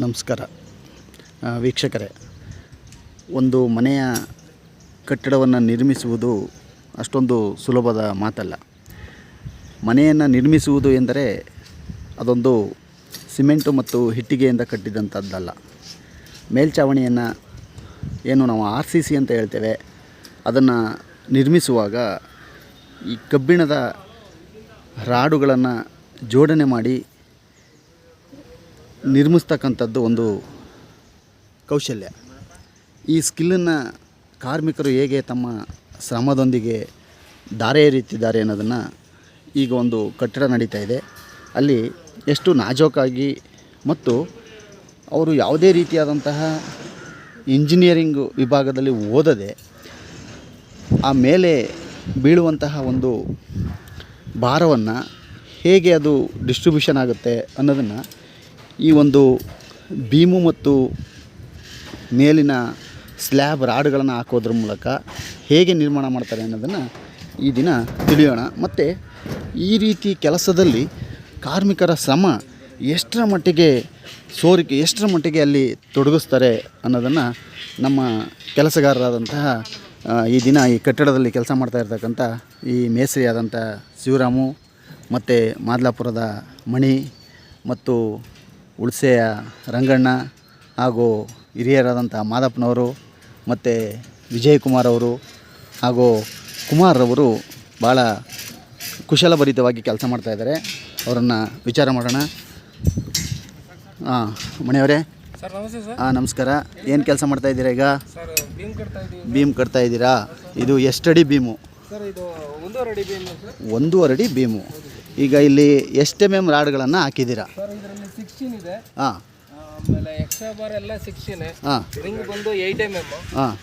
ನಮಸ್ಕಾರ ವೀಕ್ಷಕರೇ, ಒಂದು ಮನೆಯ ಕಟ್ಟಡವನ್ನು ನಿರ್ಮಿಸುವುದು ಅಷ್ಟೊಂದು ಸುಲಭದ ಮಾತಲ್ಲ. ಮನೆಯನ್ನು ನಿರ್ಮಿಸುವುದು ಎಂದರೆ ಅದೊಂದು ಸಿಮೆಂಟು ಮತ್ತು ಇಟ್ಟಿಗೆಯಿಂದ ಕಟ್ಟಿದಂಥದ್ದಲ್ಲ. ಮೇಲ್ಛಾವಣಿಯನ್ನು ಏನು ನಾವು RCC ಅಂತ ಹೇಳ್ತೇವೆ, ಅದನ್ನು ನಿರ್ಮಿಸುವಾಗ ಈ ಕಬ್ಬಿಣದ ರಾಡುಗಳನ್ನು ಜೋಡಣೆ ಮಾಡಿ ನಿರ್ಮಿಸ್ತಕ್ಕಂಥದ್ದು ಒಂದು ಕೌಶಲ್ಯ. ಈ ಸ್ಕಿಲ್ಲನ್ನು ಕಾರ್ಮಿಕರು ಹೇಗೆ ತಮ್ಮ ಶ್ರಮದೊಂದಿಗೆ ದಾರೆ ಎರೆಯುತ್ತಿದ್ದಾರೆ ಅನ್ನೋದನ್ನು ಈಗ ಒಂದು ಕಟ್ಟಡ ನಡೀತಾ ಇದೆ. ಅಲ್ಲಿ ಎಷ್ಟು ನಾಜೂಕಾಗಿ ಮತ್ತು ಅವರು ಯಾವುದೇ ರೀತಿಯಾದಂತಹ ಇಂಜಿನಿಯರಿಂಗ್ ವಿಭಾಗದಲ್ಲಿ ಓದದೆ ಆ ಮೇಲೆ ಬೀಳುವಂತಹ ಒಂದು ಭಾರವನ್ನು ಹೇಗೆ ಅದು ಡಿಸ್ಟ್ರಿಬ್ಯೂಷನ್ ಆಗುತ್ತೆ ಅನ್ನೋದನ್ನು ಈ ಒಂದು ಬೀಮು ಮತ್ತು ಮೇಲಿನ ಸ್ಲ್ಯಾಬ್ ರಾಡ್ಗಳನ್ನು ಹಾಕೋದ್ರ ಮೂಲಕ ಹೇಗೆ ನಿರ್ಮಾಣ ಮಾಡ್ತಾರೆ ಅನ್ನೋದನ್ನು ಈ ದಿನ ತಿಳಿಯೋಣ. ಮತ್ತು ಈ ರೀತಿ ಕೆಲಸದಲ್ಲಿ ಕಾರ್ಮಿಕರ ಶ್ರಮ ಎಷ್ಟರ ಮಟ್ಟಿಗೆ ಸೋರಿಕೆ, ಎಷ್ಟರ ಮಟ್ಟಿಗೆ ಅಲ್ಲಿ ತೊಡಗಿಸ್ತಾರೆ ಅನ್ನೋದನ್ನು ನಮ್ಮ ಕೆಲಸಗಾರರಾದಂತಹ ಈ ದಿನ ಈ ಕಟ್ಟಡದಲ್ಲಿ ಕೆಲಸ ಮಾಡ್ತಾ ಇರ್ತಕ್ಕಂಥ ಈ ಮೇಸ್ತ್ರಿಯಾದಂಥ ಶಿವರಾಮು ಮತ್ತು ಮಾದಲಾಪುರದ ಮಣಿ ಮತ್ತು ಉಳ್ಸೆಯ ರಂಗಣ್ಣ ಹಾಗೂ ಹಿರಿಯರಾದಂಥ ಮಾದಪ್ಪನವರು ಮತ್ತು ವಿಜಯಕುಮಾರ್ ಅವರು ಹಾಗೂ ಕುಮಾರ್ ಅವರು ಭಾಳ ಕುಶಲಭರಿತವಾಗಿ ಕೆಲಸ ಮಾಡ್ತಾಯಿದ್ದಾರೆ. ಅವರನ್ನು ವಿಚಾರ ಮಾಡೋಣ. ಮಣಿಯವರೇ, ಸರ್ ನಮಸ್ತೆ ಸರ್. ನಮಸ್ಕಾರ. ಏನು ಕೆಲಸ ಮಾಡ್ತಾಯಿದ್ದೀರಾ ಈಗ? ಸರ್ ಬೀಮ್ ಕಟ್ತಾ ಇದ್ದೀರಾ? ಇದು ಎಷ್ಟಡಿ ಬೀಮು? ಸರ್ ಇದು 1.5 ಅಡಿ ಬೀಮ್ ಸರ್. 1.5 ಅಡಿ ಬೀಮು. ಈಗ ಇಲ್ಲಿ ಎಷ್ಟು MM ರಾಡ್ಗಳನ್ನು ಹಾಕಿದ್ದೀರಾ? ಸರ್ ಇದರಲ್ಲಿ 16 ಇದೆ. ಹಾಂ. ಆಮೇಲೆ ಎಕ್ಸ್ಟ್ರಾ ಬಾರ್ ಎಲ್ಲ 16. ಹಾಂ. ರಿಂಗ್ ಬಂದು 8 mm. ಹಾಂ.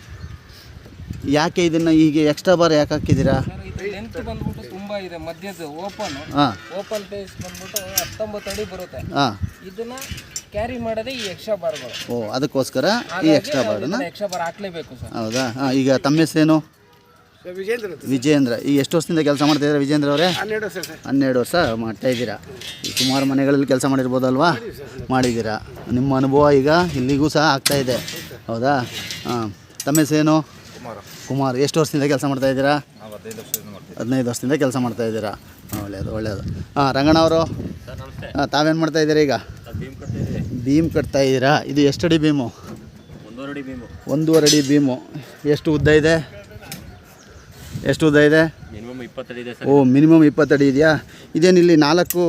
ಯಾಕೆ ಇದನ್ನು ಹೀಗೆ ಎಕ್ಸ್ಟ್ರಾ ಬಾರ್ ಯಾಕೆ ಹಾಕಿದ್ದೀರಾ? ಸರ್ ಇದು ಲೆಂತ್ ಬಂದ್ಬಿಟ್ಟು ತುಂಬ ಇದೆ. ಮಧ್ಯದ ಓಪನ್ ಪೇಸ್ ಬಂದ್ಬಿಟ್ಟು 19 ಅಡಿ ಬರುತ್ತೆ. ಹಾಂ. ಇದನ್ನ ಕ್ಯಾರಿ ಮಾಡೋದೇ ಈ ಎಕ್ಸ್ಟ್ರಾ ಬಾರ್ಗಳು. ಅದಕ್ಕೋಸ್ಕರ ಈ ಎಕ್ಸ್ಟ್ರಾ ಬಾರ್ನ ಎಕ್ಸ್ಟ್ರಾ ಬಾರ್ ಹಾಕ್ಲೇಬೇಕು ಸರ್. ಹೌದಾ? ಈಗ ತಮ್ಮ ಹೆಸರೇನು? ವಿಜೇಂದ್ರ. ಈಗ ಎಷ್ಟು ವರ್ಷದಿಂದ ಕೆಲಸ ಮಾಡ್ತಾಯಿದ್ದೀರಾ ವಿಜೇಂದ್ರ ಅವರೇ? 12 ವರ್ಷ ಮಾಡ್ತಾ ಇದ್ದೀರಾ. ಈ ಸುಮಾರು ಮನೆಗಳಲ್ಲಿ ಕೆಲಸ ಮಾಡಿರ್ಬೋದಲ್ವಾ? ಮಾಡಿದ್ದೀರಾ. ನಿಮ್ಮ ಅನುಭವ ಈಗ ಇಲ್ಲಿಗೂ ಸಹ ಆಗ್ತಾಯಿದೆ, ಹೌದಾ? ಹಾಂ. ತಮ್ಮ ಹೆಸರೇನು? ಕುಮಾರ್. ಎಷ್ಟು ವರ್ಷದಿಂದ ಕೆಲಸ ಮಾಡ್ತಾಯಿದ್ದೀರಾ? 15 ವರ್ಷದಿಂದ ಕೆಲಸ ಮಾಡ್ತಾಯಿದ್ದೀರಾ. ಒಳ್ಳೆಯದು. ಹಾಂ. ರಂಗಣ್ಣ ಅವರು, ತಾವೇನು ಮಾಡ್ತಾಯಿದ್ದೀರಾ ಈಗ? ಬೀಮ್ ಕಟ್ತಾ ಇದ್ದೀರಾ. ಇದು ಎಷ್ಟಡಿ ಬೀಮು? 1.5 ಅಡಿ ಬೀಮು. ಎಷ್ಟು ಉದ್ದ ಇದೆ? ಮಿನಿಮಮ್ 20 ಅಡಿ ಇದೆ ಸರ್. ಮಿನಿಮಮ್ 20 ಅಡಿ ಇದೆಯಾ? ಇದೇನಿಲ್ಲಿ 4